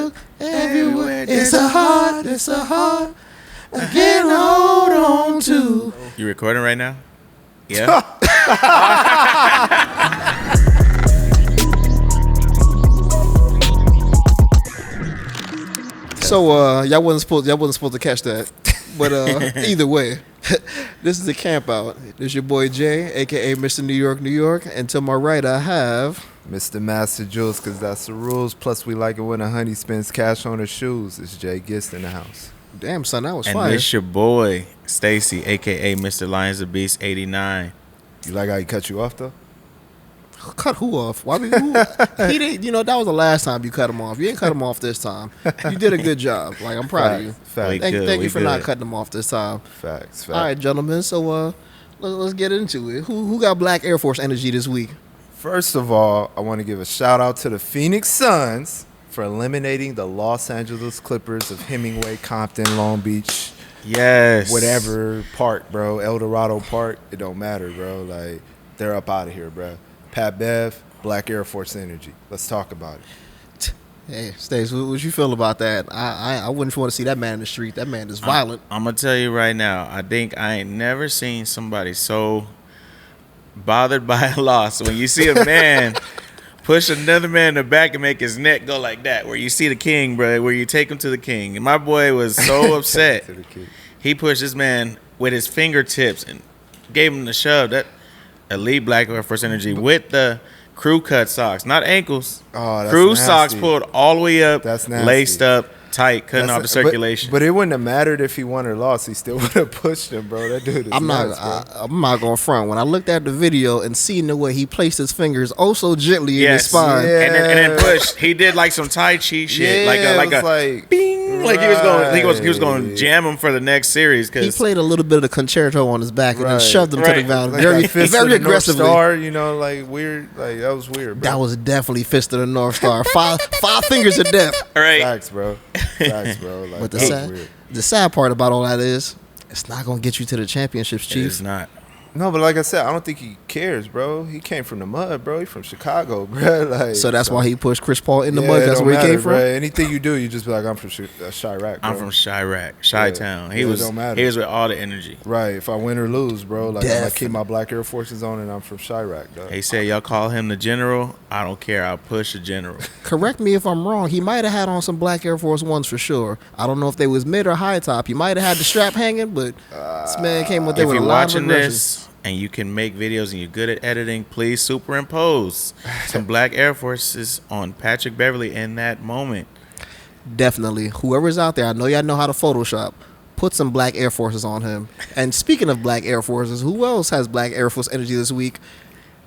look everywhere. It's a heart I can't hold on to. You recording right now? Yeah. So y'all wasn't supposed to catch that, but either way, this is the camp out. This is your boy Jay, aka Mr. New York, New York, and to my right I have Mr. Master Jules, because that's the rules. Plus, we like it when a honey spends cash on her shoes. It's Jay Gist in the house. Damn son, that was And fire. this your boy Stacy, aka Mr. Lions of Beast 89. You like how he cut you off, though? Cut who off? Why he didn't? You know that was the last time you cut him off. You ain't cut him off this time. You did a good job. Like I'm proud of you. Facts. Thank you for not cutting him off this time. Facts. All right, gentlemen. So let's get into it. Who got Black Air Force energy this week? First of all, I want to give a shout out to the Phoenix Suns for eliminating the Los Angeles Clippers of Hemingway, Compton, Long Beach, Yes. whatever part, bro. El Dorado Park. It don't matter, bro. Like they're up out of here, bro. Pat Bev, Black Air Force energy. Let's talk about it. Hey, Stace, what you feel about that? I wouldn't want to see that man in the street. That man is violent. I'm gonna tell you right now. I think I ain't never seen somebody so bothered by a loss. When you see a man push another man in the back and make his neck go like that, where you see the king, bro, where you take him to the king. And my boy was so upset. He pushed this man with his fingertips and gave him the shove. That elite Black Air Force energy with the crew cut socks, not ankles. Oh, that's crew nasty. socks pulled all the way up, That's nasty. laced up, tight, cutting off the circulation. But it wouldn't have mattered if he won or lost. He still would have pushed him, bro. That dude is I'm not going to front. When I looked at the video and seen the way he placed his fingers oh so gently in his spine. Yeah. and then pushed. He did like some Tai Chi shit, Yeah, like it was a like, bing. Like he was going to jam him for the next series. He played a little bit of the concerto on his back and then shoved him to the ground like very, that fist very of the North aggressively. Star, you know, like weird. Like that was weird, bro. That was definitely fist of the North Star. Five fingers of death. All right. Facts, bro. Facts, bro. Like, But that was weird. the sad part about all that is, it's not going to get you to the championships, It Chief. is not. No, but like I said, I don't think he cares, bro. He came from the mud, bro. He from Chicago, bro. Like, So that's why he pushed Chris Paul in the yeah, mud. it That's don't where he matter, came from. bro. Anything you do, you just be like, I'm from Chirac, bro. I'm from Chirac, Chi-Town. He Yeah, it was don't matter. he was with all the energy. Right. If I win or lose, bro, like I Definitely. keep my Black Air Forces on, and I'm from Chirac, dog. They said y'all call him the general. I don't care. I'll push the general. Correct me if I'm wrong. He might have had on some Black Air Force Ones for sure. I don't know if they was mid or high top. He might have had the strap hanging, but this man came with If with a you're lot of watching aggression. this and you can make videos and you're good at editing, please superimpose some Black Air Forces on Patrick Beverly in that moment. Definitely. Whoever's out there, I know y'all know how to Photoshop. Put some Black Air Forces on him. And speaking of Black Air Forces, who else has Black Air Force energy this week?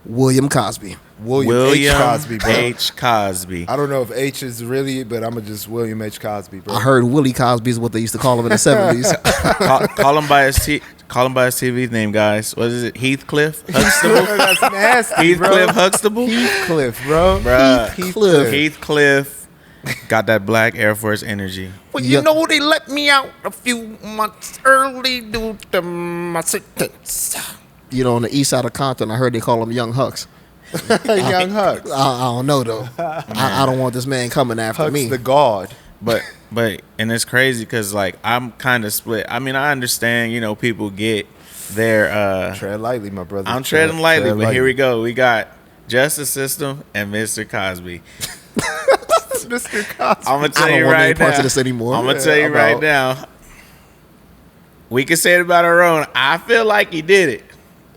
William Cosby. William H. Cosby, bro. H. Cosby. I don't know if H is really, but I'm just William H. Cosby, bro. I heard Willie Cosby is what they used to call him in the 70s. call him by his TV name, guys. What is it? Heathcliff Huxtable. That's nasty, bro. Heathcliff Huxtable. Heathcliff, bro. Bruh. Heathcliff. Heathcliff got that Black Air Force energy. Well, Yeah. you know, they let me out a few months early due to my sentence. You know, on the east side of Compton, I heard they call him Young Hux. Young Hux. I don't know, though. I don't want this man coming after Hux me. the God. But and it's crazy because like I'm kind of split. I mean, I understand, you know, people get their Tread lightly, my brother. I'm treading lightly, but here we go. We got Justice System and Mr. Cosby. Mr. Cosby. I'm gonna I tell don't you want any right parts now. of this anymore. I'm gonna tell you I'm right out. now. We can say it about our own. I feel like he did it.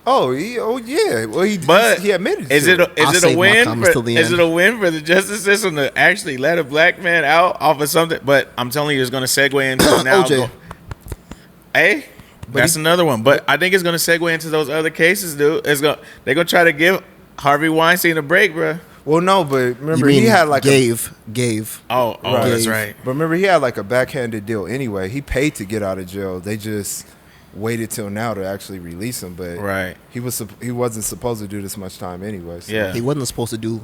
Oh yeah. Well, But he admitted is to it it. I'll a save my win? comments till the Is end. it a win for the justice system to actually let a black man out off of something? But I'm telling you, it's going to segue into now. OJ. Hey, that's another one. But I think it's going to segue into those other cases, dude. They're going to try to give Harvey Weinstein a break, bro. Well, no, but You remember mean he had like gave. Oh, Right. that's right. But remember he had like a backhanded deal anyway. He paid to get out of jail. They just waited till now to actually release him. But Right. he wasn't supposed to do this much time anyway. So. Yeah. He wasn't supposed to do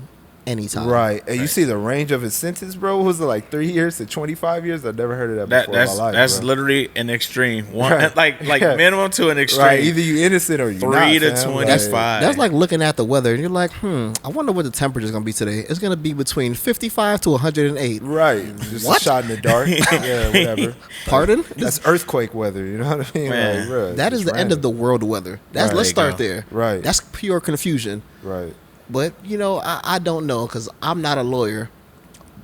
anytime. Right. And you Right. see the range of his sentence, bro? What was it, like 3 years to 25 years? I've never heard of that before in my life, That's bro. literally an extreme. One Right. like Yeah. minimum to an extreme. Right. Either you innocent or you 3 not, to fam. 25. That's like looking at the weather and you're like, I wonder what the temperature is going to be today. It's going to be between 55 to 108. Right. Just What? a shot in the dark. Yeah, whatever. Pardon? That's earthquake weather. You know what I mean? Man. Like, bro, That is it's the end of the random. world weather. That's Right. Let's There you start go. there. Right. That's pure confusion. Right. But, I don't know because I'm not a lawyer.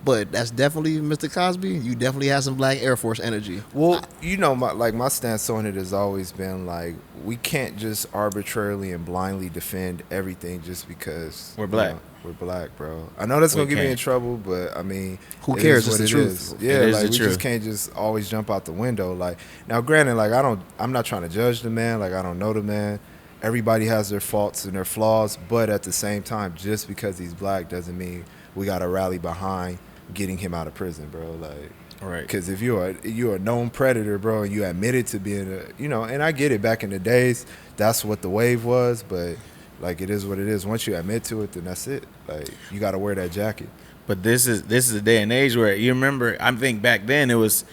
But that's definitely, Mr. Cosby, you definitely have some Black Air Force energy. Well, my stance on it has always been like we can't just arbitrarily and blindly defend everything just because We're black. We're black, bro. I know that's We gonna get me in can't. trouble, but I mean, Who it cares? is It's what the it truth. is. Yeah, It is like the we truth. just can't just always jump out the window. Like now, granted, like I'm not trying to judge the man. Like I don't know the man. Everybody has their faults and their flaws, but at the same time, just because he's black doesn't mean we gotta rally behind getting him out of prison, bro. Like. Right. Because if you're a known predator, bro, and you admitted to being and I get it, back in the days, that's what the wave was, but like it is what it is. Once you admit to it, then that's it. Like you got to wear that jacket. But this is a day and age where you remember. I think back then it was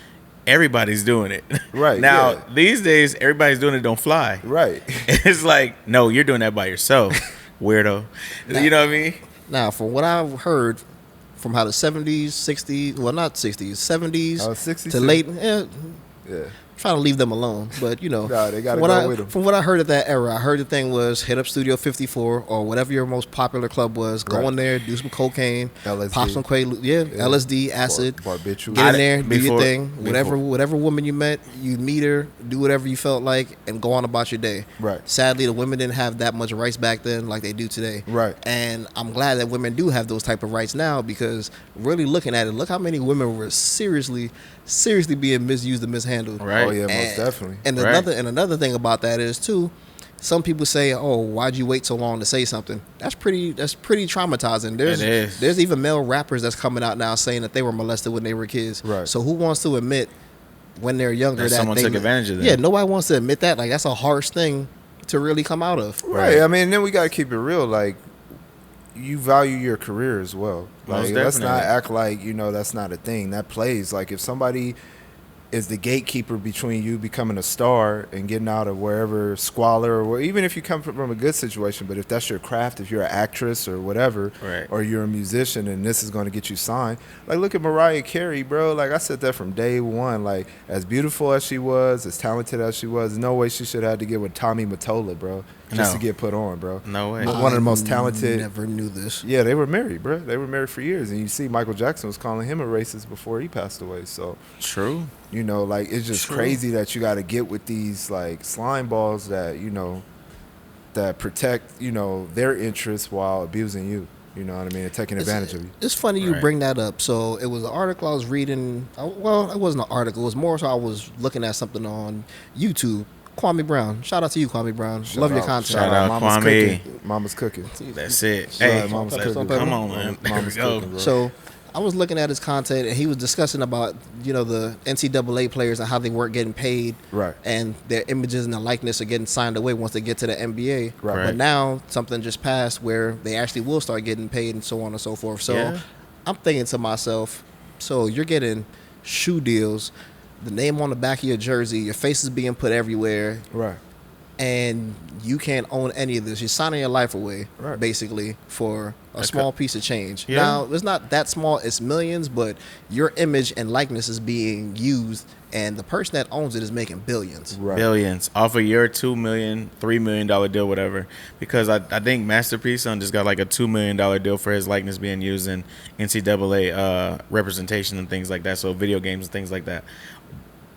everybody's doing it. Right, now yeah. these days everybody's doing it. Don't fly. Right. It's like no, you're doing that by yourself, weirdo. You know what I mean? Now, from what I've heard from how the 70s, 60s, well, not 60s, 70s 60s to too? late, Yeah. trying to leave them alone. But, Nah, they gotta from what go with 'em. From what I heard at that era, I heard the thing was hit up Studio 54 or whatever your most popular club was. Go Right. in there, do some cocaine, LSD. pop some Quaalude, LSD, acid. Barbiturate. Get in there, do your Before- thing. Whatever woman you met, you meet her, do whatever you felt like, and go on about your day. Right. Sadly, the women didn't have that much rights back then like they do today. Right. And I'm glad that women do have those type of rights now because really looking at it, look how many women were seriously being misused and mishandled. Right. Oh yeah, most And- definitely. And Right. another thing about that is too, some people say, "Oh, why'd you wait so long to say something?" That's pretty traumatizing. It is. There's even male rappers that's coming out now saying that they were molested when they were kids. Right. So who wants to admit when they're younger That that someone they took advantage of them. Yeah, nobody wants to admit that. Like that's a harsh thing to really come out of. Right. I mean, then we got to keep it real. Like, you value your career as well. Most Like, let's not definitely. act like, that's not a thing. That plays. Like, if somebody is the gatekeeper between you becoming a star and getting out of wherever squalor, or even if you come from a good situation, but if that's your craft, if you're an actress or whatever, Right. or you're a musician and this is going to get you signed, like look at Mariah Carey, bro. Like I said that from day one. Like as beautiful as she was, as talented as she was, no way she should have had to get with Tommy Mottola, bro, just No. to get put on, bro. No way. One of the most I talented. Never knew this. Yeah, they were married, bro. They were married for years, and you see, Michael Jackson was calling him a racist before he passed away. So, True. like it's just True. crazy that you got to get with these like slime balls that that protect their interests while abusing you. You know what I mean? And taking advantage of you. It's funny you Right. bring that up. So it was an article I was reading. Well, it wasn't an article. It was more so I was looking at something on YouTube. Kwame Brown. Shout out to you, Kwame Brown. Love your content. Shout out, Mama's Kwame. cooking. Mama's cooking. That's it. Sorry, Hey, Mama's let's- cooking. come on, man. There we Mama's go. cooking, bro. So I was looking at his content, and he was discussing about the NCAA players and how they weren't getting paid, Right. And their images and their likeness are getting signed away once they get to the NBA. Right. But now something just passed where they actually will start getting paid and so on and so forth. So Yeah. I'm thinking to myself, so you're getting shoe deals, the name on the back of your jersey, your face is being put everywhere, Right. and you can't own any of this. You're signing your life away, Right. basically, for a Okay. small piece of change. Yeah. Now, it's not that small, it's millions, but your image and likeness is being used, and the person that owns it is making billions. Right. Billions off of your $2 million, $3 million deal, whatever. Because I think Masterpiece Son just got like a $2 million deal for his likeness being used in NCAA representation and things like that. So video games and things like that.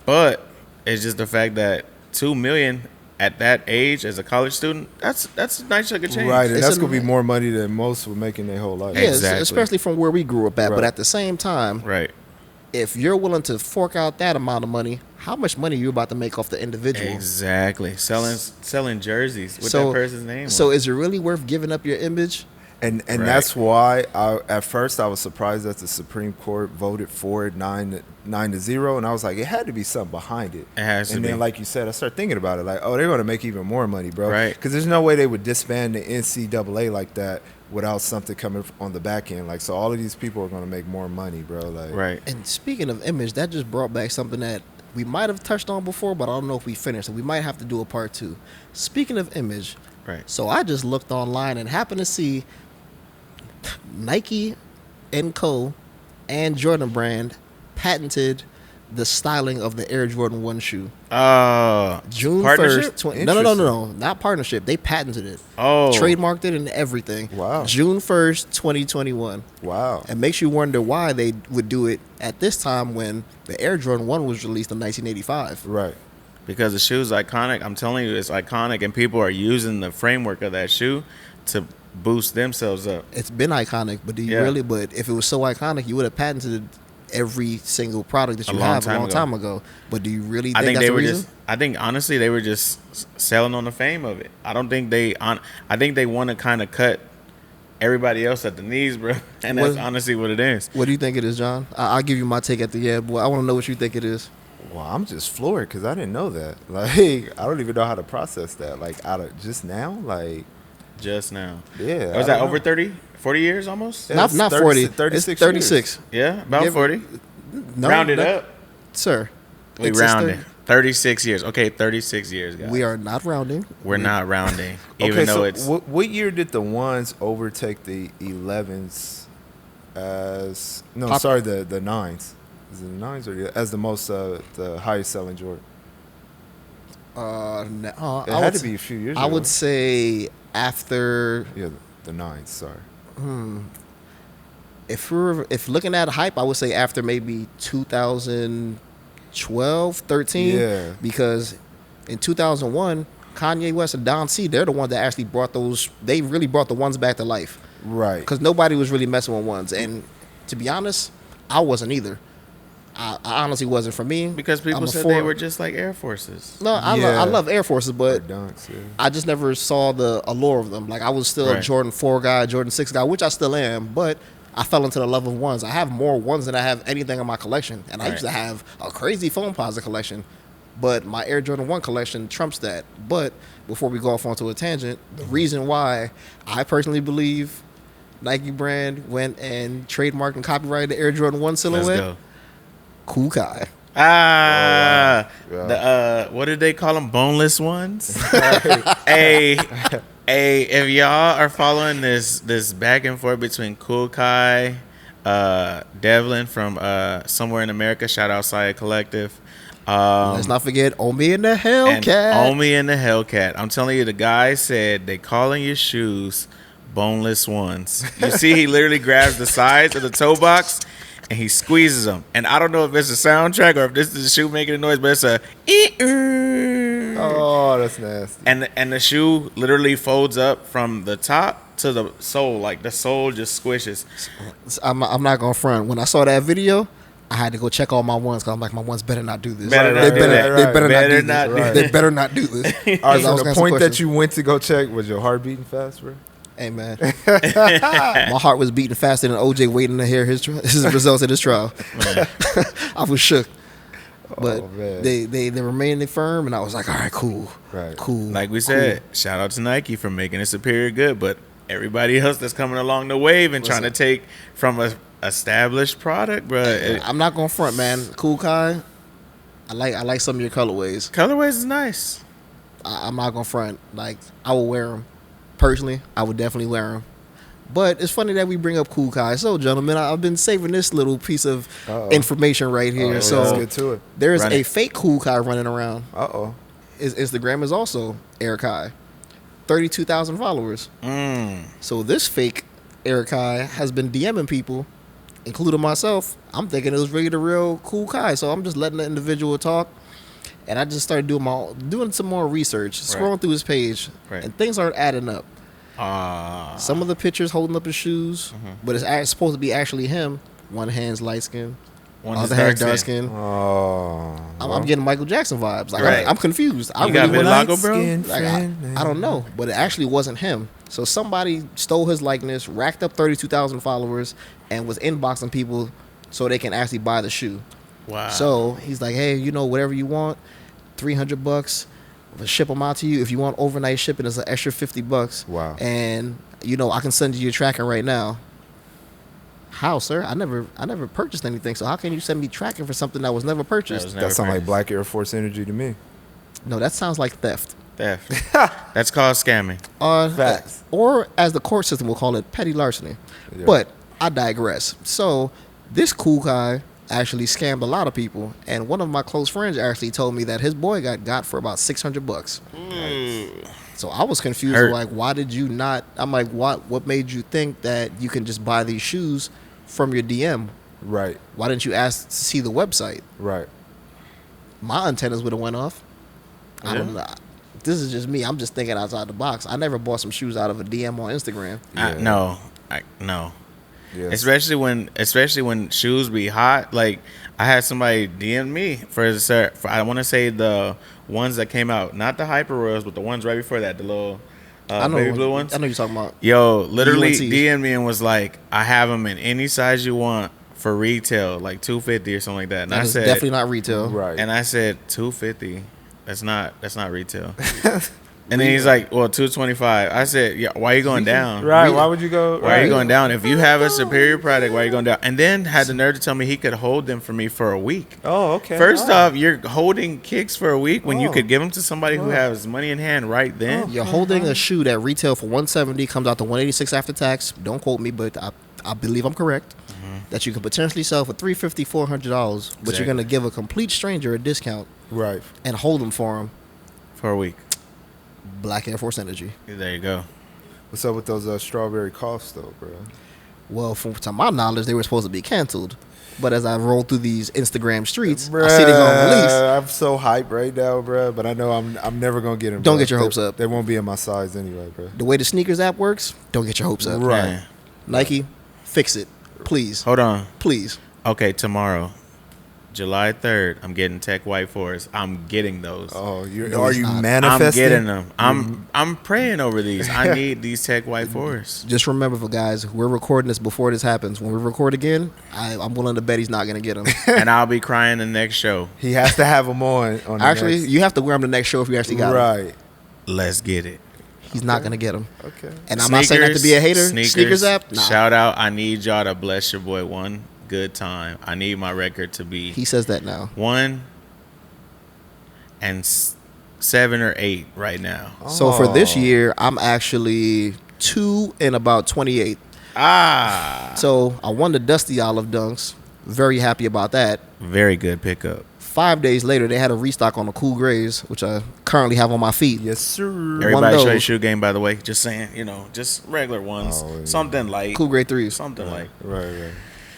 But it's just the fact that $2 million at that age as a college student, that's a nice chunk of change. Right, and It's that's a- gonna be more money than most were making their whole life. Yeah, Exactly. especially from where we grew up at. But Right. at the same time, Right. if you're willing to fork out that amount of money, how much money are you about to make off the individual? Exactly. Selling jerseys with So- that person's name So on. is it really worth giving up your image? And Right. that's why at first I was surprised that the Supreme Court voted for it 9-0, and I was like, it had to be something behind it. It has to and be. then, like you said, I started thinking about it, like, oh, they're going to make even more money, bro. Right. Because there's no way they would disband the NCAA like that without something coming on the back end. Like, so all of these people are going to make more money, bro. Like, Right. And speaking of image, that just brought back something that we might have touched on before, but I don't know if we finished. So we might have to do a part 2. Speaking of image, Right. so I just looked online and happened to see Nike and Co. and Jordan Brand patented the styling of the Air Jordan 1 shoe. June Partnership? 1st. No, not partnership. They patented it. Oh. Trademarked it and everything. Wow. June 1st, 2021. wow. It makes you wonder why they would do it at this time when the Air Jordan 1 was released in 1985. Right. Because the shoe's iconic. I'm telling you, it's iconic, and people are using the framework of that shoe to boost themselves up. It's been iconic, but do you Yeah. really? But if it was so iconic, you would have patented every single product that you have a long time ago. But do you really think, I think that's they the were reason? just. I think honestly, they were just selling on the fame of it. I don't think they. I think they want to kind of cut everybody else at the knees, bro. And that's What- honestly what it is. What do you think it is, John? I'll give you my take at the end, boy. I want to know what you think it is. Well, I'm just floored because I didn't know that. Like, I don't even know how to process that. Like, out of just now, like, Just now. yeah. Was I that don't over know. 30, 40 years almost? Yeah, Not it's not 30 40. 36 It's 36. Yeah, about Give- 40. No, Round it no- up. sir. We It's rounded. 36 years. Okay, 36 years, guys. We are not rounding. We're not rounding, even Okay, though so it's. what year did the ones overtake the 11s as no? Pop- Sorry, the 9s. Is it the 9s or as the most the highest selling Jordan? No, It had to be a few years. I ago. would say after, Yeah, the 9s. Sorry. if looking at hype, I would say after maybe 2012, 13. Yeah. Because in 2001, Kanye West and Don C, they're the ones that actually brought those. They really brought the ones back to life. Right. Because nobody was really messing with ones. And to be honest, I wasn't either. I honestly wasn't. For me, Because people I'm a said four- they were just like Air Forces. No, I Yeah. love Air Forces, but Dunks, yeah. I just never saw the allure of them. Like, I was still a Right. Jordan 4 guy, Jordan 6 guy, which I still am, but I fell into the love of ones. I have more ones than I have anything in my collection. And I Right. used to have a crazy foam posit collection, but my Air Jordan 1 collection trumps that. But before we go off onto a tangent, the reason why I personally believe Nike brand went and trademarked and copyrighted the Air Jordan 1 Let's silhouette, go. Cool Kai. Ah, Yeah. the what did they call them? Boneless ones. Hey, if y'all are following this back and forth between Cool Kai, Devlin from somewhere in America, shout out Saya Collective. Let's not forget Omi and the And Hellcat. Omi and the Hellcat. I'm telling you, the guy said they calling your shoes boneless ones. You see, he literally grabs the sides of the toe box and he squeezes them. And I don't know if it's a soundtrack or if this is the shoe making a noise, but it's a Oh, that's nasty. and the shoe literally folds up from the top to the sole. Like the sole just squishes. I'm not gonna front. When I saw that video, I had to go check all my ones because I'm like, my ones better not do this. Better not they do better, that. they better Better not not do do this. that. They better not do this. All right, I was so gonna the ask a point that question. you went to go check was your heart beating fast, bro? Hey man, my heart was beating faster than OJ waiting to hear his results of his trial. I was shook, but Oh, man. they remained firm, and I was like, all right, cool, Right. cool. Like we said, shout out to Nike for making a superior good, but everybody else that's coming along the wave and trying to take from a established product, bro. I'm not gonna front, man. Cool Kai, I like some of your colorways. Colorways is nice. I'm not gonna front. Like, I will wear them. Personally, I would definitely wear them. But it's funny that we bring up Cool Kai. So, gentlemen, I've been saving this little piece of Uh-oh. information right here. Let's So, get to it. there's Run a it. fake Cool Kai running around. Uh-oh. His Instagram is also Air Kai. 32,000 followers. So, this fake Air Kai has been DMing people, including myself. I'm thinking it was really the real Cool Kai. So, I'm just letting the individual talk. And I just started doing some more research, scrolling through his page, Right. and things aren't adding up. Some of the pictures holding up his shoes, but it's supposed to be actually him. One hand's light skin, One other is hand's dark dark skin. skin. Oh. I'm getting Michael Jackson vibes. Like, Right. I'm confused. I You got really vitiligo, want bro? like, I don't know, but it actually wasn't him. So somebody stole his likeness, racked up 32,000 followers, and was inboxing people so they can actually buy the shoe. Wow. So he's like, hey, whatever you want, $300. We'll ship them out to you. If you want overnight shipping, it's an extra $50. Wow. And I can send you your tracking right now. How, sir? I never purchased anything. So how can you send me tracking for something that was never purchased? That was never That sounds like purchased. Black Air Force energy to me. No, that sounds like theft. Theft. That's called scamming. Facts. Or as the court system will call it, petty larceny. Yeah. But I digress. So this cool guy actually scammed a lot of people, and one of my close friends actually told me that his boy got for about $600. So I was confused. Hurt. Like, why did you not? I'm like, what made you think that you can just buy these shoes from your DM? Right. Why didn't you ask to see the website? Right. My antennas would have went off. I Yeah. don't know. This is just me. I'm just thinking outside the box. I never bought some shoes out of a DM on Instagram. No. Yes. Especially when shoes be hot. Like I had somebody DM me for I want to say the ones that came out, not the Hyper Royals, but the ones right before that, the little baby blue ones. I know you're talking about. Yo, literally UNCs. DM me and was like, I have them in any size you want for retail, like $250 or something like that. And That I is said, definitely not retail. Right. and I said $250. That's not retail. And then he's like, well, $225. I said, yeah, why are you going down? Right. Why would you go? Why are you going down? If you have a superior product, why are you going down? And then had the nerve to tell me he could hold them for me for a week. Oh, okay. First All right. off, you're holding kicks for a week when you Oh. could give them to somebody who has money in hand right then. You're holding a shoe that retail for $170, comes out to $186 after tax. Don't quote me, but I believe I'm correct. That you could potentially sell for $350, $400, but you're Exactly. going to give a complete stranger a discount Right. and hold them for him. For a week. Black Air Force Energy. There you go. What's up with those strawberry coughs, though, bro? Well, to my knowledge, they were supposed to be canceled. But as I roll through these Instagram streets, I see they're going to release. I'm so hyped right now, bro. But I know I'm never gonna get them. Don't bro. get your hopes up. They won't be in my size anyway, bro. The way the sneakers app works, don't get your hopes up. Right. Yeah. Nike, fix it. Please. Hold on. Please. Okay, tomorrow, July 3rd, I'm getting Tech White Forest. I'm getting those. Oh, No, are it's you not. I'm manifesting? getting them. I'm praying over these. I need these Tech White Forests. Just remember, for guys, we're recording this before this happens. When we record again, I'm willing to bet he's not going to get them. And I'll be crying the next show. He has to have them on. The Actually, next- you have to wear them the next show if you actually got them. right. Let's get it. He's not going to get them. Okay. And I'm not saying that to be a hater. Sneakers app, nah. Shout out. I need y'all to bless your boy one good time. I need my record to be He says that now. 1 and 7 or 8 right now. So for this Oh. year, I'm actually 2 and about 28. Ah, So I won the Dusty Olive Dunks. Very happy about that. very good pickup. 5 days later, they had a restock on the Cool Grays, which I currently have on my feet. Yes, sir. Everybody show your those. shoe game, by the way. Just saying, just regular ones. Oh, yeah. Something like Cool Grade 3s. something like Right.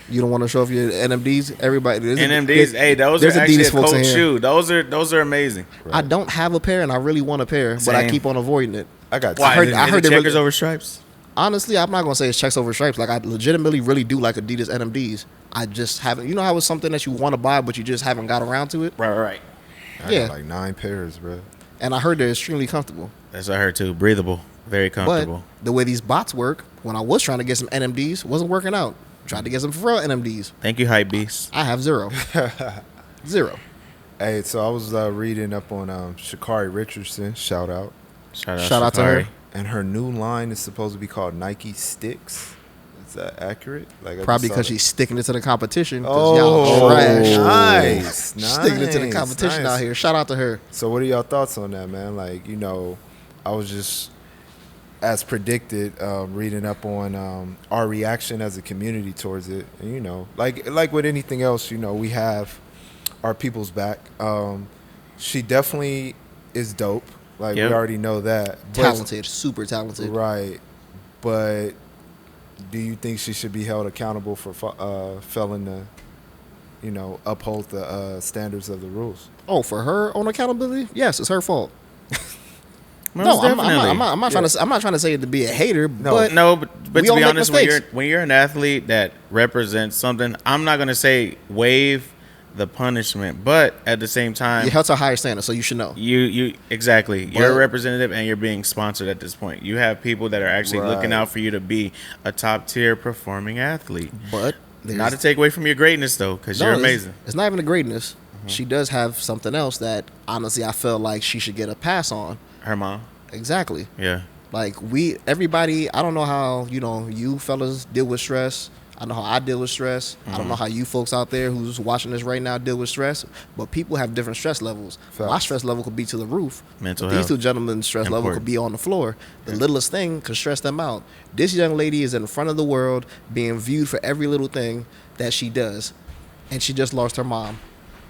You don't want to show off your NMDs? Everybody. NMDs. Hey, those are there's actually Adidas a folks in cold here. shoe. Those are amazing. I don't have a pair, and I really want a pair, but I Same. keep on avoiding it. I got. Why? heard- Is I it heard they checkers really- over stripes. Honestly, I'm not gonna say it's checks over stripes. Like, I legitimately really do like Adidas NMDs. I just haven't. You know how it's something that you want to buy, but you just haven't got around to it. Right. I Yeah. got like 9 pairs, bro. And I heard they're extremely comfortable. That's what I heard too. Breathable, very comfortable. But the way these bots work, when I was trying to get some NMDs, wasn't working out. Tried to get some for real NMDs. Thank you, hype beast. I have 0. 0. Hey, so I was reading up on Sha'Carri Richardson. Shout out. Shout out to her. Sha'Carri. And her new line is supposed to be called Nike Sticks. Is that accurate? Like I Probably just because saw she's sticking it to the competition. 'cause Oh, y'all trash. nice, She's sticking it to the nice, competition nice. out here. Shout out to her. So what are y'all thoughts on that, man? Like, I was just, as predicted, reading up on our reaction as a community towards it. And, like with anything else, we have our people's back. She definitely is dope. Like, Yep. we already know that. But- Talented. Super talented. Right. But do you think she should be held accountable for failing to, uphold the standards of the rules? Oh, for her own accountability? Yes, it's her fault. Most No, I'm definitely. not trying to. I'm not trying to say it to be a hater, but but we to all be make honest, mistakes. when you're an athlete that represents something, I'm not gonna say waive the punishment, but at the same time, you're held to a higher standard, so you should know. you exactly. You're a But- representative and you're being sponsored at this point. You have people that are actually looking Right. out for you to be a top tier performing athlete. But Not to take away from your greatness though, because you're amazing. It's not even the greatness. she does have something else that honestly I feel like she should get a pass on. Her mom. Exactly. Yeah. Like everybody, I don't know how, you fellas deal with stress. I know how I deal with stress. I don't know how you folks out there who's watching this right now deal with stress, but people have different stress levels. Facts. My stress level could be to the roof. Mental but health. These two gentlemen's stress level Important. could be on the floor. The littlest thing could stress them out. This young lady is in front of the world being viewed for every little thing that she does, and she just lost her mom.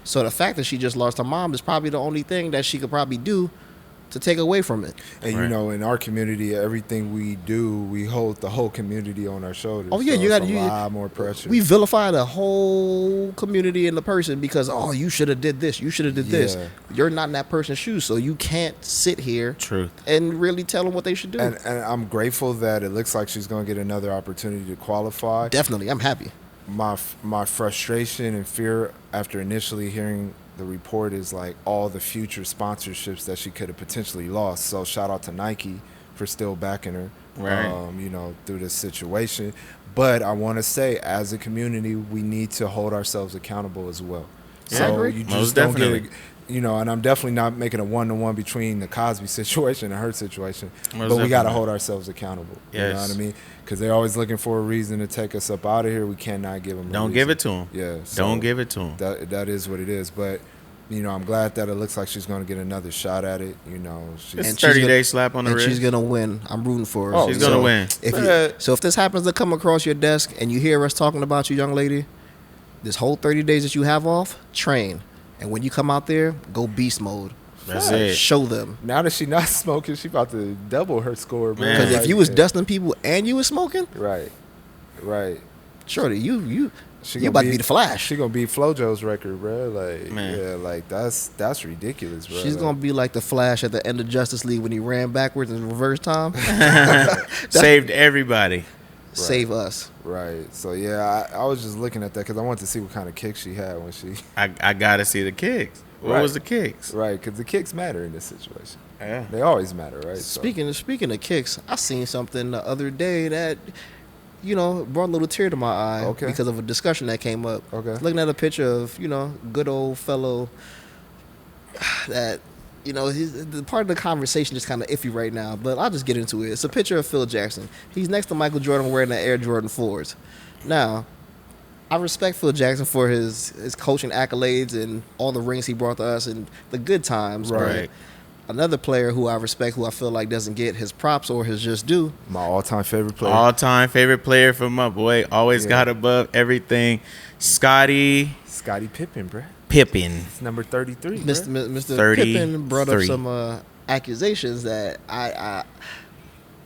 So the fact that she just lost her mom is probably the only thing that she could probably do to take away from it. And Right. in our community, everything we do, we hold the whole community on our shoulders. Oh yeah, so you got a lot more pressure. We vilify the whole community and the person because you should have did this, you should have did this. Yeah. You're not in that person's shoes, so you can't sit here Truth. and really tell them what they should do. and I'm grateful that it looks like she's going to get another opportunity to qualify. Definitely, I'm happy. My frustration and fear after initially hearing the report is like all the future sponsorships that she could have potentially lost. So shout out to Nike for still backing her, Right. through this situation. But I want to say, as a community, we need to hold ourselves accountable as well. Yeah, I So agree. you just Most don't definitely. get it. And I'm definitely not making a one-to-one between the Cosby situation and her situation. Most but we got to definitely. hold ourselves accountable. You know Yes. what I mean? Because they're always looking for a reason to take us up out of here. We cannot give them. Don't give it to him. Yeah. so Don't give it to him. That is what it is. But I'm glad that it looks like she's going to get another shot at it. It's And she's 30-day slap on the And wrist. she's gonna win. I'm rooting for her. Oh, She's gonna So win. If this happens to come across your desk and you hear us talking about you, young lady, this whole 30 days that you have off, train. And when you come out there, go beast mode. That's it. Show them. Now that she's not smoking, she about to double her score, man. Man. Because if Like, you was yeah. dusting people and you was smoking, right, shorty, you she about to be the Flash. She gonna beat FloJo's record, bro. Like, Man. yeah, like that's ridiculous, bro. She's gonna be like the Flash at the end of Justice League when he ran backwards in reverse time. Saved everybody. Save us. right. So yeah, I was just looking at that because I wanted to see what kind of kick she had when she I gotta see the kicks. What Right. was the kicks? right because the kicks matter in this situation. Yeah. They always matter, right? So- Speaking of kicks, I seen something the other day that brought a little tear to my eye Okay. because of a discussion that came up. Okay. Looking at a picture of good old fellow that the part of the conversation is kind of iffy right now, but I'll just get into it. It's a picture of Phil Jackson. He's next to Michael Jordan wearing the Air Jordan 4s. Now, I respect Phil Jackson for his coaching accolades and all the rings he brought to us and the good times. but Right. Another player who I respect, who I feel like doesn't get his props or his just due. my all-time favorite player. All-time favorite player for my boy. Always Yeah. got above everything. Scottie Scottie Pippen, bro. Pippen. It's number 33, Mr. bruh. Mr. 33. Pippen brought up some accusations that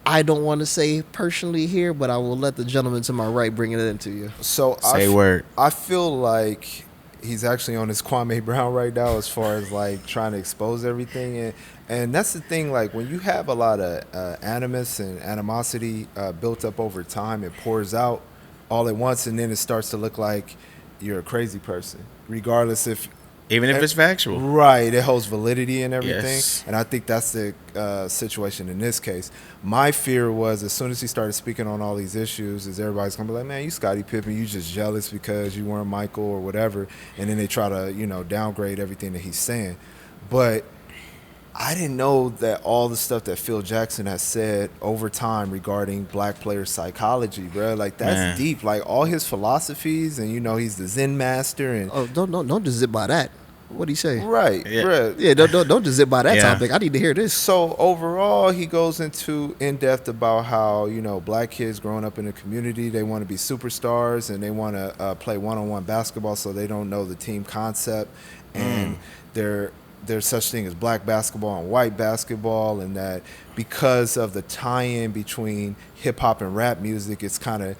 I don't want to say personally here, but I will let the gentleman to my right bring it into you. So Say word. I feel like he's actually on his Kwame Brown right now as far as like trying to expose everything, and that's the thing. Like when you have a lot of animus and animosity built up over time, it pours out all at once, and then it starts to look like you're a crazy person, regardless if. Even if it's factual. Right, it holds validity and everything, Yes. and I think that's the situation in this case. My fear was as soon as he started speaking on all these issues, is everybody's gonna be like, "Man, you Scottie Pippen, you just jealous because you weren't Michael or whatever," and then they try to downgrade everything that he's saying. But I didn't know that all the stuff that Phil Jackson has said over time regarding black player psychology, bro. Like that's Man. deep. Like all his philosophies, and he's the Zen master, and Oh, don't just zip by that. What'd he say? right, Yeah. bruh. Yeah, don't just zip by that Yeah. topic. I need to hear this. So overall, he goes into in depth about how black kids growing up in the community, they want to be superstars and they want to play one-on-one basketball, so they don't know the team concept, and there's such thing as black basketball and white basketball, and that because of the tie-in between hip hop and rap music, it's kind of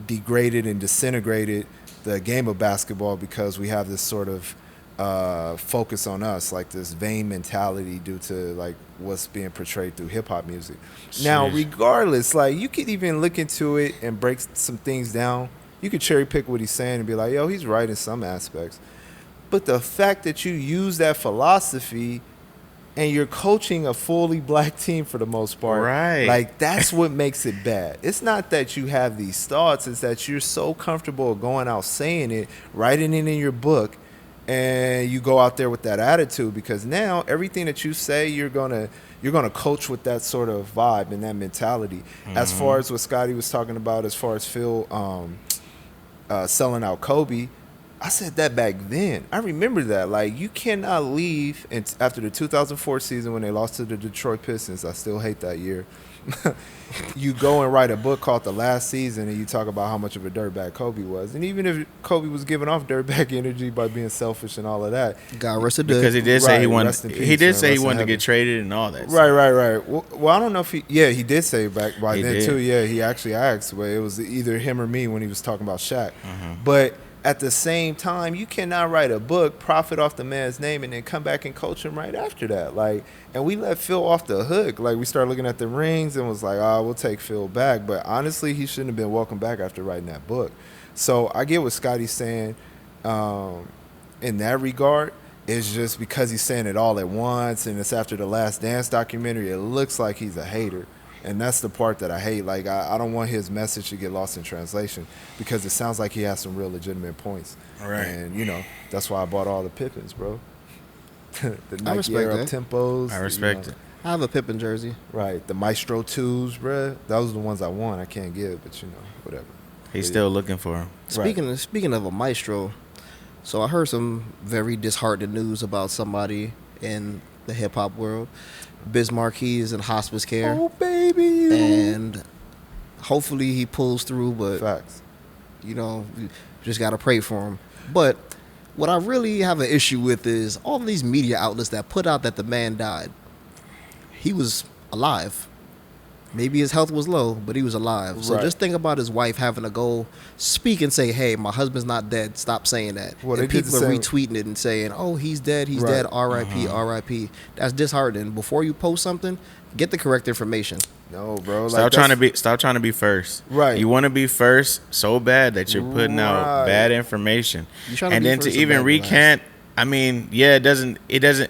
degraded and disintegrated the game of basketball because we have this sort of focus on us, like this vain mentality due to like what's being portrayed through hip hop music. Now, Jeez. regardless, like you could even look into it and break some things down. You could cherry pick what he's saying and be like, yo, he's right in some aspects. But the fact that you use that philosophy and you're coaching a fully black team for the most part, Right. like that's what makes it bad. It's not that you have these thoughts, it's that you're so comfortable going out saying it, writing it in your book, and you go out there with that attitude, because now everything that you say, you're gonna coach with that sort of vibe and that mentality. As far as what Scotty was talking about, as far as Phil selling out Kobe, I said that back then. I remember that. Like, you cannot leave after the 2004 season when they lost to the Detroit Pistons. I still hate that year. You go and write a book called The Last Season, and you talk about how much of a dirtbag Kobe was. And even if Kobe was giving off dirtbag energy by being selfish and all of that, God rest it Because he did say he wanted. rest in peace, He did man. say he Rest in wanted to heaven. get traded and all that. Right. Well, I don't know if he did say back by He then did. too. Yeah, he actually asked, but it was either him or me when he was talking about Shaq. Mm-hmm. But at the same time, you cannot write a book, profit off the man's name, and then come back and coach him right after that. Like, and we let Phil off the hook. Like, we started looking at the rings and was like, we'll take Phil back. But honestly, he shouldn't have been welcomed back after writing that book. So I get what Scotty's saying in that regard. It's just because he's saying it all at once, and it's after the Last Dance documentary, it looks like he's a hater. And that's the part that I hate. Like, I don't want his message to get lost in translation, because it sounds like he has some real legitimate points. Right. And, that's why I bought all the Pippins, bro. The Nike respect Air Up that. Tempos. I respect it. I have a Pippen jersey. Right. The Maestro 2s, bro. Those are the ones I want. I can't give, but, whatever. He's still looking for him. Speaking of a maestro, so I heard some very disheartening news about somebody in the hip hop world. Biz Markie is in hospice care, Oh, baby. and hopefully he pulls through. But Facts. we just gotta pray for him. But what I really have an issue with is all these media outlets that put out that the man died. He was alive. Maybe his health was low, but he was alive. So Right. just think about his wife having to go speak and say, "Hey, my husband's not dead. Stop saying that." Well, and they did people the are same- retweeting it and saying, "Oh, he's dead. He's Right. dead. R.I.P. R.I.P." That's disheartening. Before you post something, get the correct information. No, bro. Stop trying to be first. Right. You want to be first so bad that you're putting out Right. bad information. You trying to And be then to first or even bad to recant, I mean, yeah, it doesn't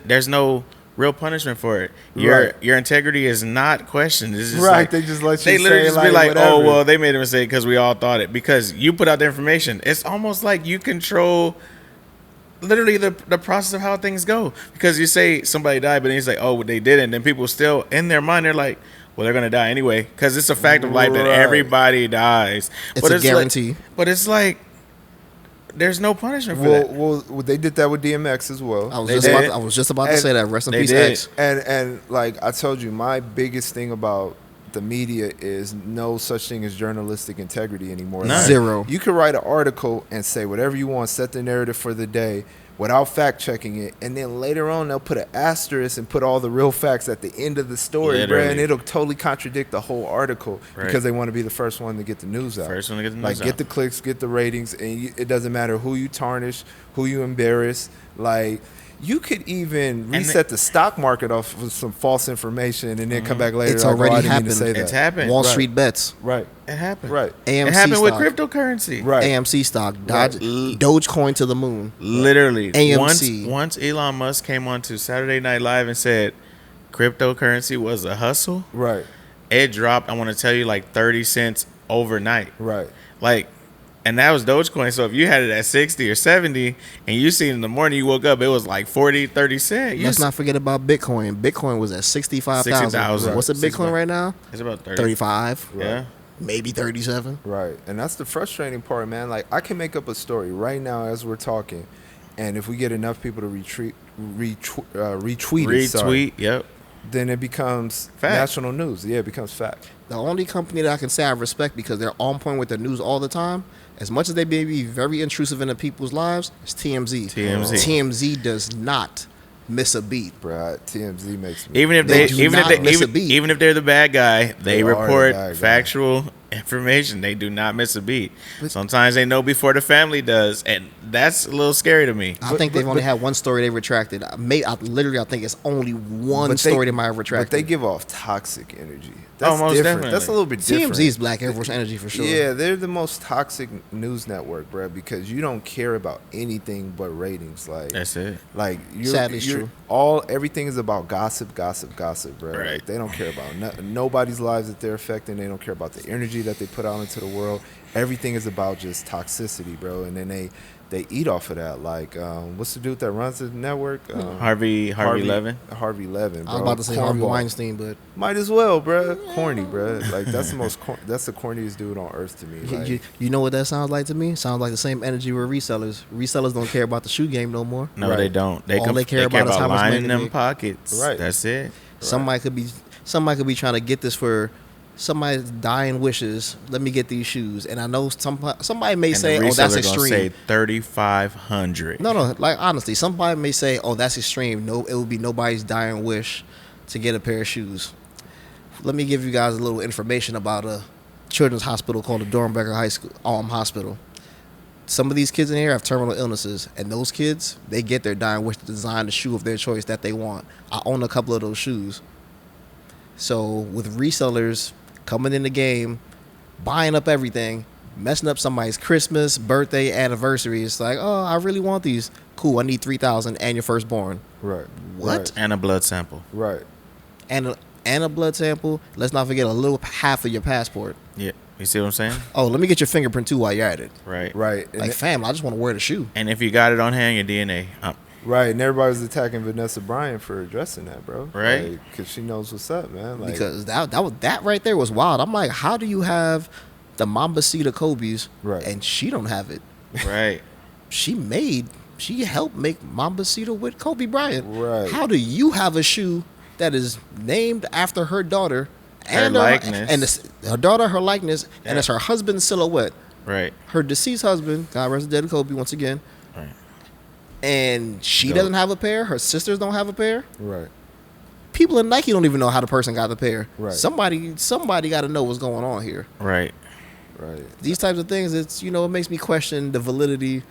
there's no real punishment for it. Right. Your integrity is not questioned. It's just Right, like, they just let you they literally say, just like, be like, whatever. "Oh, well, they made a mistake because we all thought it." Because you put out the information. It's almost like you control literally the process of how things go. Because you say somebody died, but then he's like, "Oh, they didn't." Then people still in their mind, they're like, "Well, they're gonna die anyway," because it's a fact of life that Right. everybody dies. It's a guarantee. But it's like there's no punishment for that. Well, they did that with DMX as well. I was They just did. about to And say that. Rest in they peace, did. X. And like I told you, my biggest thing about the media is no such thing as journalistic integrity anymore. None. Zero. You can write an article and say whatever you want, set the narrative for the day without fact checking it, and then later on they'll put an asterisk and put all the real facts at the end of the story, bro, and Literally. it'll totally contradict the whole article Right. because they want to be the first one to get the news out. First one to get the Like, news get out. the clicks, get the ratings, and it doesn't matter who you tarnish, who you embarrass. Like, you could even reset the stock market off with some false information and then come back later. It's like, already I didn't mean to happened. say that. It's happened. Wall Right. Street bets, Right, It happened. right, AMC It happened with stock, cryptocurrency. right. AMC stock, Right. Dogecoin to the moon. Literally, AMC. once Elon Musk came on to Saturday Night Live and said cryptocurrency was a hustle, Right, it dropped. I want to tell you, like 30 cents overnight. right. Like, and that was Dogecoin. So if you had it at 60 or 70 and you seen in the morning you woke up, it was like 40, 30 cents. Let's not forget about Bitcoin. Bitcoin was at 65,000. 60,000. What's a Right. Bitcoin right now? It's about 30. 35, Yeah. maybe 37. Right, and that's the frustrating part, man. Like, I can make up a story right now as we're talking, and if we get enough people to retweet it, sorry, Retweet. Yep. then it becomes Fact. national news. Yeah, it becomes fact. The only company that I can say I respect because they're on point with the news all the time, as much as they may be very intrusive into people's lives, is TMZ. TMZ. TMZ does not miss a beat. Bruh, TMZ makes me. Even if They they, do even if not they, miss a even, beat. even if they're the bad guy, They they are the report bad guy. factual information. They do not miss a beat. Sometimes they know before the family does, and that's a little scary to me. I think they've only had one story they retracted. I think it's only one But story they might have But retracted. they give off toxic energy. That's most different. definitely. That's a little bit different. TMZ is Black Air Force Energy for sure. Yeah, they're the most toxic news network, bro, because you don't care about anything but ratings. Like, That's it. like Sadly, it's true. Everything is about gossip, bro. Right. Like, they don't care about nobody's lives that they're affecting. They don't care about the energy that they put out into the world. Everything is about just toxicity, bro. And then they eat off of that. Like, what's the dude that runs the network? Harvey Levin. Harvey Levin, bro. I was about to say Harvey Cornball. Weinstein, but Might as well, bro. Corny, bro. Like, that's the corniest dude on earth to me. Like, you know what that sounds like to me? Sounds like the same energy with resellers. Resellers don't care about the shoe game no more. No, Right. they don't. All they care about is how much lining money them they- pockets. Right. That's it. Somebody could be trying to get this for somebody's dying wishes. Let me get these shoes, and I know somebody may And say, the "Oh, that's reseller gonna extreme." say 3,500. No, like honestly, somebody may say, "Oh, that's extreme." No, it would be nobody's dying wish to get a pair of shoes. Let me give you guys a little information about a children's hospital called the Dornbecker High School Hospital. Some of these kids in here have terminal illnesses, and those kids, they get their dying wish to design the shoe of their choice that they want. I own a couple of those shoes. So with resellers coming in the game, buying up everything, messing up somebody's Christmas, birthday, anniversary, it's like, oh, I really want these. Cool, I need 3,000 and your firstborn. right. What? And a blood sample. Right. And a blood sample. Let's not forget a little half of your passport. Yeah. You see what I'm saying? Oh, let me get your fingerprint too while you're at it. Right. Right. And Like, fam, I just want to wear the shoe. And if you got it on hand, your DNA. right. And everybody was attacking Vanessa Bryant for addressing that, bro. Right. Because she knows what's up, man. Like, Because that right there was wild. I'm like, how do you have the Mambasita Kobe's Right. and she don't have it? Right. She helped make Mambasita with Kobe Bryant. Right. How do you have a shoe that is named after her daughter and Her likeness. and her daughter, her likeness, and Yeah. it's her husband's silhouette, Right. her deceased husband, God rest his dead, Kobe once again, Right. and she Dope. doesn't have a pair. Her sisters don't have a pair. right. People in Nike don't even know how the person got the pair. Right. Somebody got to know what's going on here. Right. Right. These types of things, it makes me question the validity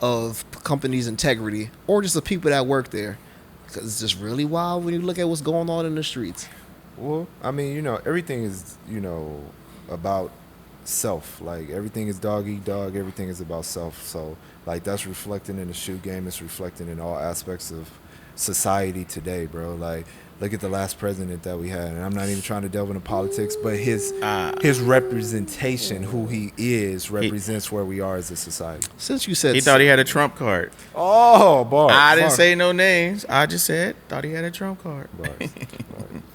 of companies' integrity or just the people that work there, because it's just really wild when you look at what's going on in the streets. Well, I mean, everything is, about self. Like, everything is dog eat dog. Everything is about self. So, like, that's reflecting in the shoe game. It's reflecting in all aspects of society today, bro. Like, look at the last president that we had. And I'm not even trying to delve into politics, but his representation, who he is, represents where we are as a society. Since you said He thought he had a Trump card. Oh, bars. I didn't Bars. say no names. I just said thought he had a Trump card. Bars. Bars.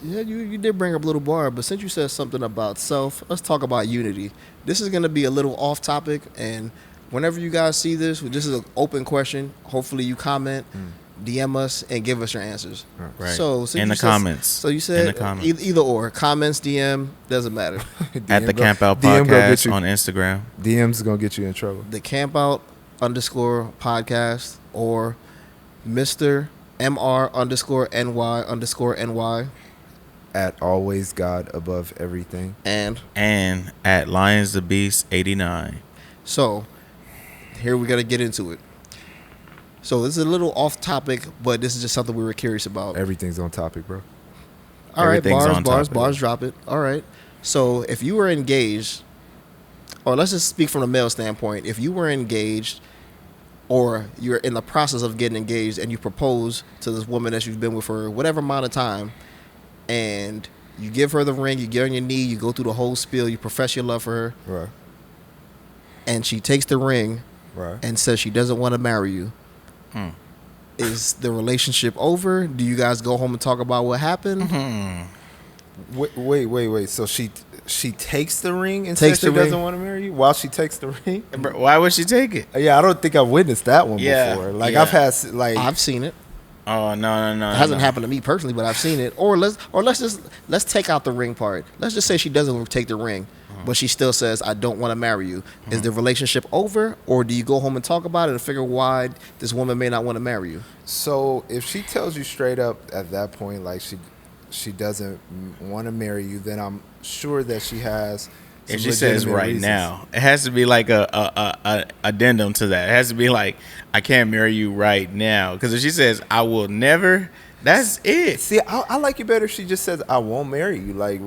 yeah, you did bring up a little bar, but since you said something about self, let's talk about unity. This is going to be a little off topic, and whenever you guys see this is an open question. Hopefully you comment, DM us, and give us your answers. Right. So since In you the said- comments. So you In said the comments. either or, comments, DM, doesn't matter. At the DM go- Camp Out DM go get Podcast you- on Instagram. DM's gonna get you in trouble. The Camp Out _podcast or Mr. MR_NY_NY At always God above everything. and And at Lions the Beast 89. so here we got to get into it. So this is a little off topic, but this is just something we were curious about. Everything's on topic, bro. All right, Everything's on topic. bars, drop it. All right. So if you were engaged, or let's just speak from a male standpoint, if you were engaged or you're in the process of getting engaged and you propose to this woman that you've been with for whatever amount of time, and you give her the ring, you get on your knee, you go through the whole spiel, you profess your love for her, Right. and she takes the ring Right. and says she doesn't want to marry you, is the relationship over? Do you guys go home and talk about what happened? Wait. So she takes the ring and Takes says she the ring. doesn't want to marry you while she takes the ring? Bro, why would she take it? Yeah, I don't think I've witnessed that one Yeah, before. Like, yeah. I've had, like, I've seen it. Oh no. It hasn't happened to me personally, but I've seen it. Or let's take out the ring part. Let's just say she doesn't take the ring, but she still says, "I don't want to marry you." Is the relationship over, or do you go home and talk about it and figure why this woman may not want to marry you? so if she tells you straight up at that point, like, she doesn't want to marry you, then I'm sure that she has If some she says legitimate right reasons. now, it has to be like a addendum to that. It has to be like, I can't marry you right now. Because if she says I will never, that's it. See, I like it better if she just says, I won't marry you. Like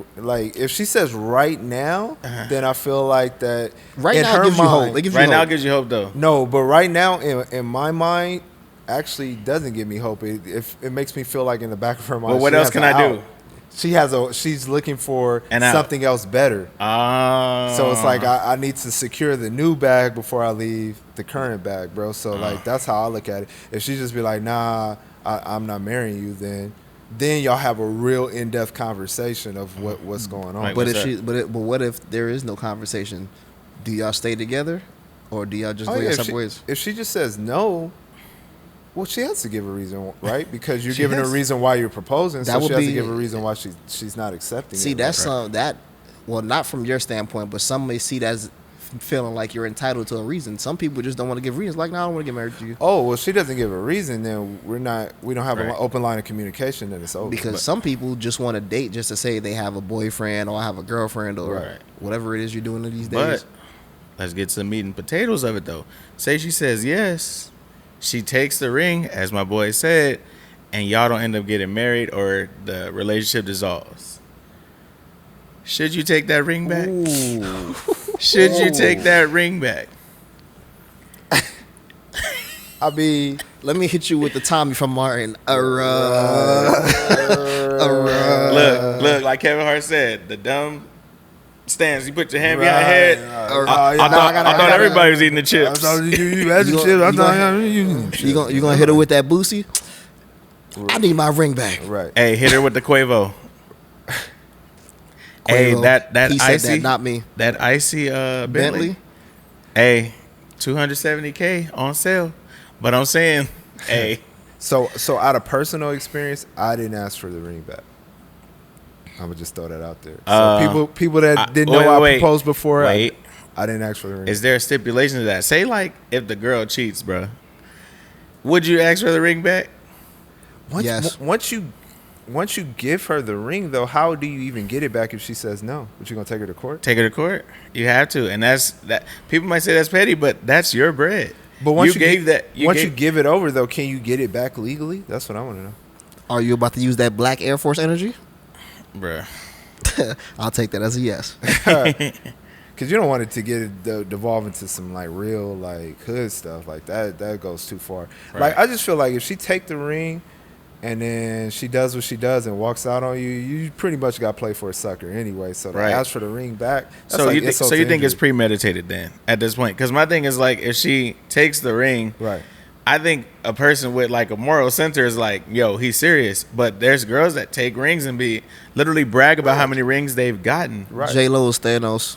if she says right now, then I feel like that Right in now her gives you mind, hope. It gives you Right now hope. gives you hope though. No, but right now in my mind, actually doesn't give me hope. It makes me feel like in the back of her mind. Well, what she else has can an I out. do? she's looking for And out. something else better. Oh. So it's like I need to secure the new bag before I leave the current bag, bro. So like that's how I look at it. If she just be like, nah, I'm not marrying you, then y'all have a real in-depth conversation of what's going on. Like, But what's but what if there is no conversation? Do y'all stay together, or do y'all just go your separate ways? If she just says no, well, she has to give a reason, right? Because you're She giving her a has- reason why you're proposing, That so would she has to be- give a reason why she's not accepting See, it. that's well, not from your standpoint, but some may see that as feeling like you're entitled to a reason. Some people just don't want to give reasons. Like, no, I don't want to get married to you. Oh, well, she doesn't give a reason, then we don't have an Right. open line of communication, then it's over. Because some people just want to date just to say they have a boyfriend or have a girlfriend or Right. whatever it is you're doing these But days. let's get to the meat and potatoes of it, though. Say she says yes. She takes the ring, as my boy said, and y'all don't end up getting married or the relationship dissolves. Should you take that ring back? Ooh. Should you take that ring back? I mean, Let me hit you with the Tommy from Martin. Look, like Kevin Hart said, the dumb stance. You put your hand behind your head. I thought everybody was eating the chips. you had You the gon- chip. I you thought You gonna hit her with that Boosie? I need my ring back. right. Hey, hit her with the Quavo. Hey, Quavo, that he said icy, that, not me. that icy Bentley. Bentley? Hey, $270K on sale. But I'm saying, hey, So out of personal experience, I didn't ask for the ring back. I'm gonna just throw that out there. So people that didn't know I proposed before, Wait, I didn't ask for the ring. is there a stipulation to that? Say like if the girl cheats, bro, would you ask for the ring back? Yes. Once you give her the ring, though, how do you even get it back if she says no? But you gonna take her to court? Take her to court. You have to, and that's that. People might say that's petty, but that's your bread. But once you gave that, you give it over, though, can you get it back legally? That's what I want to know. Are you about to use that black Air Force energy? Bruh. I'll take that as a yes. Because you don't want it to get devolve into some like real like hood stuff like that. That goes too far. Right. Like I just feel like if she take the ring and then she does what she does and walks out on you, you pretty much got to play for a sucker anyway. So to Right. ask for the ring back. That's So like you think insult so? You to think it's injury. premeditated then at this point? Because my thing is like if she takes the ring, Right. I think a person with like a moral center is like, yo, he's serious. But there's girls that take rings and be literally brag about how many rings they've gotten. Right. J Lo's Thanos.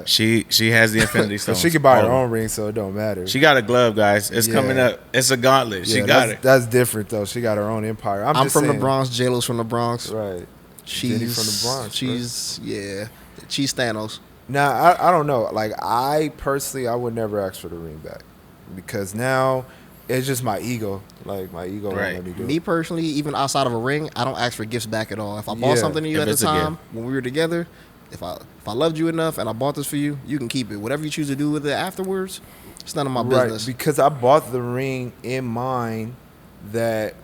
She has the Infinity So Stone. she can buy her own ring, so it don't matter. She got a glove, guys. It's Yeah. coming up. It's a gauntlet. She Yeah, got that's, it. That's different though. She got her own empire. I'm just from saying, the Bronx. J Lo's from the Bronx. Right. She's Jenny from the Bronx, She's she's Thanos. Nah, I don't know. Like I personally, I would never ask for the ring back because now it's just my ego. Like my ego won't Right. let me do Me it. personally, even outside of a ring, I don't ask for gifts back at all. If I bought Yeah. something to you If at the it's a time gift. when we were together, if I loved you enough and I bought this for you, you can keep it. Whatever you choose to do with it afterwards, it's none of my Right, business. because I bought the ring in mind that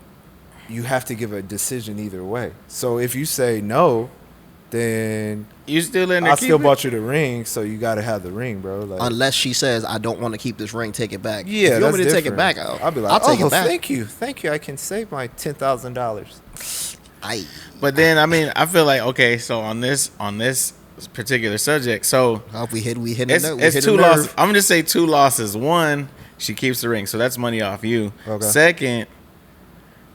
you have to give a decision either way. So if you say no, then You still in there? I still bought you the ring, so you got to have the ring, bro. Like, Unless she says, I don't want to keep this ring, take it back. yeah, if you want that's me to take it different. back, I'll be like, I'll take oh, it back. thank you. I can save my $10,000. Aye. But then I mean, I feel like okay. So on this particular subject, so If we hit it's two losses. I'm gonna just say two losses. One, she keeps the ring, so that's money off you. Okay. Second,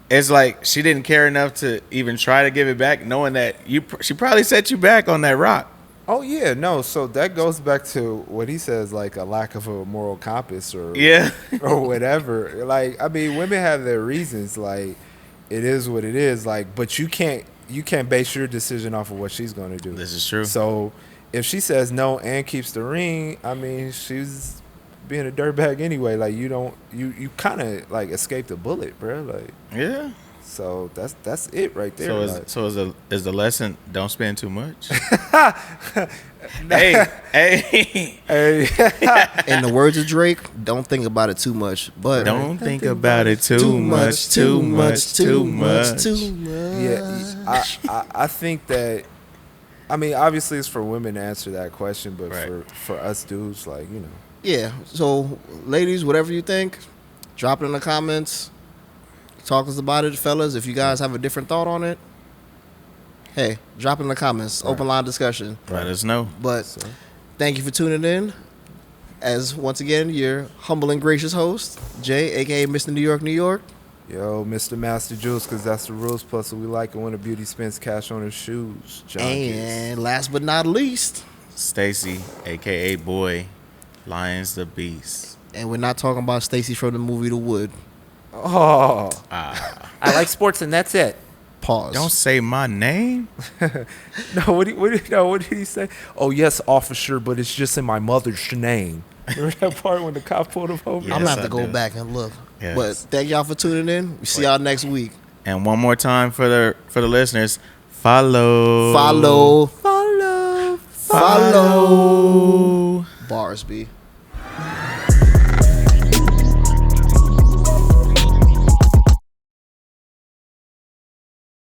it's like she didn't care enough to even try to give it back, knowing that she probably set you back on that rock. Oh yeah, no. So that goes back to what he says, like a lack of a moral compass, or Yeah. or whatever. Like, I mean, women have their reasons. Like, it is what it is. Like, but you can't base your decision off of what she's going to do. This is true. So if she says no and keeps the ring, I mean, she's being a dirtbag anyway. Like, you kind of like escaped a bullet, bro. Like, Yeah. so that's it right there. Like, So is the lesson don't spend too much? hey. hey, In the words of Drake, don't think about it too much. But Don't think about it too much. yeah, I think that. I mean, obviously, it's for women to answer that question, but Right. for us dudes, like, you know. yeah. So, ladies, whatever you think, drop it in the comments. Talk to us about it, fellas. If you guys have a different thought on it, hey, drop it in the comments. Open line discussion. Let us know. But thank you for tuning in. As once again, your humble and gracious host, Jay, aka Mr. New York, New York. Yo, Mr. Master Juice, because that's the rules. Plus, we like it when a beauty spends cash on her shoes. And last but not least, Stacy, aka Boy, Lions the Beast. and we're not talking about Stacy from the movie The Wood. Oh. Ah, I like sports, and that's it. Pause. don't say my name. No, what did he say? Oh, yes, officer, but it's just in my mother's name. Remember that part when the cop pulled him over? Yeah. I'm gonna Yes, have to I go do. back and look. Yes. But thank y'all for tuning in. We see y'all next week. And one more time for the listeners, follow. Follow. Follow. Barsby.